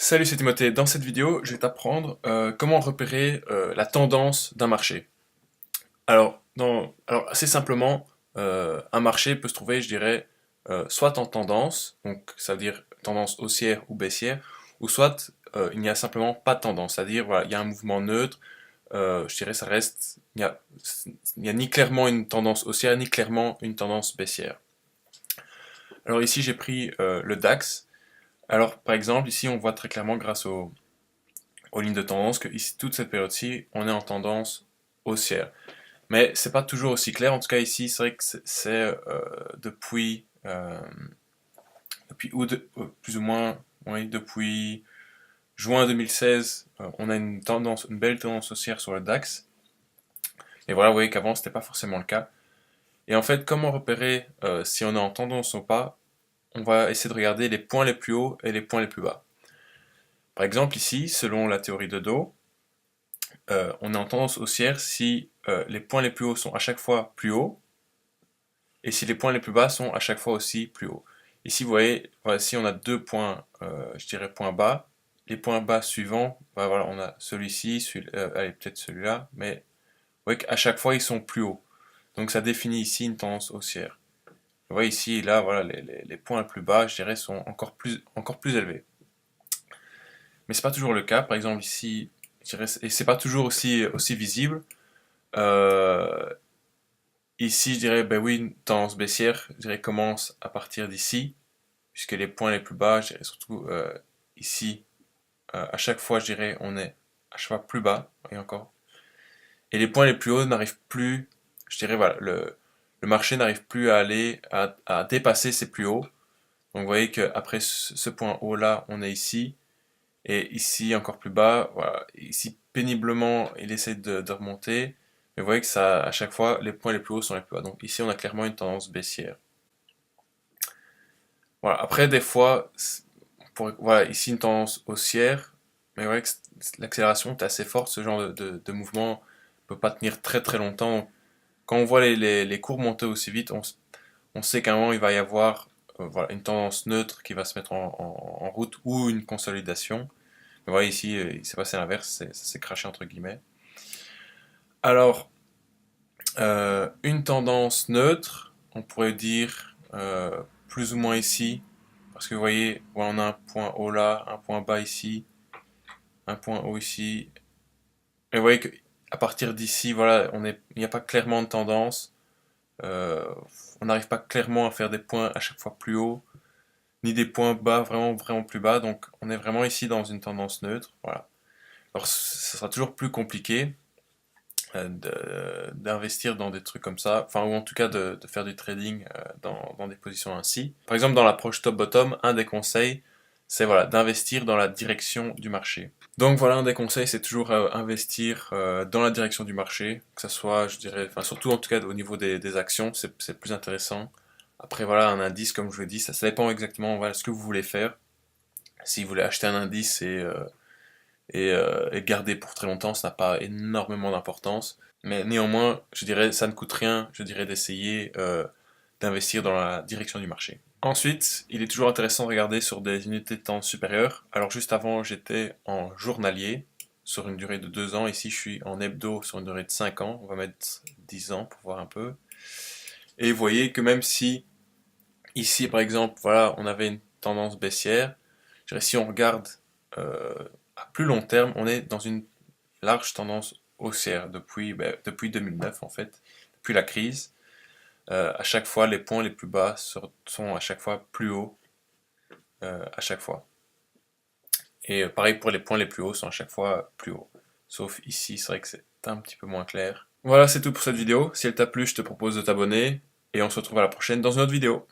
Salut, c'est Timothée. Dans cette vidéo, je vais t'apprendre comment repérer la tendance d'un marché. Alors assez simplement, un marché peut se trouver, je dirais, soit en tendance, donc ça veut dire tendance haussière ou baissière, ou soit il n'y a simplement pas de tendance, c'est-à-dire voilà, il y a un mouvement neutre, je dirais ça reste, il y a ni clairement une tendance haussière, ni clairement une tendance baissière. Alors ici j'ai pris le DAX. Alors par exemple ici on voit très clairement grâce aux lignes de tendance que ici, toute cette période-ci, on est en tendance haussière. Mais c'est pas toujours aussi clair. En tout cas ici, c'est vrai que c'est depuis août, plus ou moins, oui, depuis juin 2016, on a une belle tendance haussière sur le DAX. Et voilà, vous voyez qu'avant c'était pas forcément le cas. Et en fait, comment repérer si on est en tendance ou pas? On va essayer de regarder les points les plus hauts et les points les plus bas. Par exemple ici, selon la théorie de Dow, on est en tendance haussière si les points les plus hauts sont à chaque fois plus hauts et si les points les plus bas sont à chaque fois aussi plus hauts. Ici, vous voyez, voici on a deux points, je dirais points bas. Les points bas suivants, bah, voilà, on a celui-ci, allez, peut-être celui-là, mais vous voyez qu'à chaque fois ils sont plus hauts. Donc ça définit ici une tendance haussière. Vous voyez ici et là, voilà, les points les plus bas, je dirais, sont encore plus élevés. Mais c'est pas toujours le cas. Par exemple ici, je dirais, et c'est pas toujours aussi visible. Euh, Ici, je dirais, ben oui, une tendance baissière, je dirais, commence à partir d'ici, puisque les points les plus bas, je dirais surtout ici, à chaque fois, je dirais, on est à chaque fois plus bas, et encore. Et les points les plus hauts n'arrivent plus, je dirais, voilà, le marché n'arrive plus à à dépasser ces plus hauts. Donc vous voyez qu'après ce point haut là, on est ici, et ici encore plus bas, voilà. Ici, péniblement, il essaie de remonter. Mais vous voyez que ça, à chaque fois, les points les plus hauts sont les plus bas. Donc ici, on a clairement une tendance baissière. Voilà. Après, des fois, voilà, ici une tendance haussière. Mais vous voyez que l'accélération est assez forte. Ce genre de mouvement ne peut pas tenir très très longtemps. Quand on voit les courbes monter aussi vite, on sait qu'à un moment, il va y avoir voilà, une tendance neutre qui va se mettre en route ou une consolidation. Mais voilà, ici, il s'est passé l'inverse, ça s'est craché entre guillemets. Alors, une tendance neutre, on pourrait dire plus ou moins ici, parce que vous voyez, voilà, on a un point haut là, un point bas ici, un point haut ici. Et vous voyez qu'à partir d'ici, voilà, il n'y a pas clairement de tendance. Euh, on n'arrive pas clairement à faire des points à chaque fois plus haut, ni des points bas vraiment plus bas. Donc, on est vraiment ici dans une tendance neutre. Voilà. Alors, ça sera toujours plus compliqué d'investir dans des trucs comme ça, enfin ou en tout cas de faire du trading dans des positions ainsi. Par exemple dans l'approche top-bottom, un des conseils c'est voilà, d'investir dans la direction du marché. Donc voilà, un des conseils c'est toujours investir dans la direction du marché, que ça soit je dirais, enfin surtout en tout cas au niveau des actions, c'est plus intéressant. Après voilà, un indice comme je vous l'ai dit, ça dépend exactement voilà, ce que vous voulez faire. Si vous voulez acheter un indice et garder pour très longtemps, ça n'a pas énormément d'importance. Mais néanmoins, je dirais, ça ne coûte rien, je dirais, d'essayer d'investir dans la direction du marché. Ensuite, il est toujours intéressant de regarder sur des unités de temps supérieures. Alors juste avant, j'étais en journalier sur une durée de 2 ans. Ici, je suis en hebdo sur une durée de 5 ans. On va mettre 10 ans pour voir un peu. Et vous voyez que même si ici, par exemple, voilà, on avait une tendance baissière, je dirais, si on regarde euh, à plus long terme, on est dans une large tendance haussière depuis 2009 en fait, depuis la crise. À chaque fois, les points les plus bas sont à chaque fois plus hauts à chaque fois. Et pareil pour les points les plus hauts sont à chaque fois plus hauts. Sauf ici, c'est vrai que c'est un petit peu moins clair. Voilà, c'est tout pour cette vidéo. Si elle t'a plu, je te propose de t'abonner et on se retrouve à la prochaine dans une autre vidéo.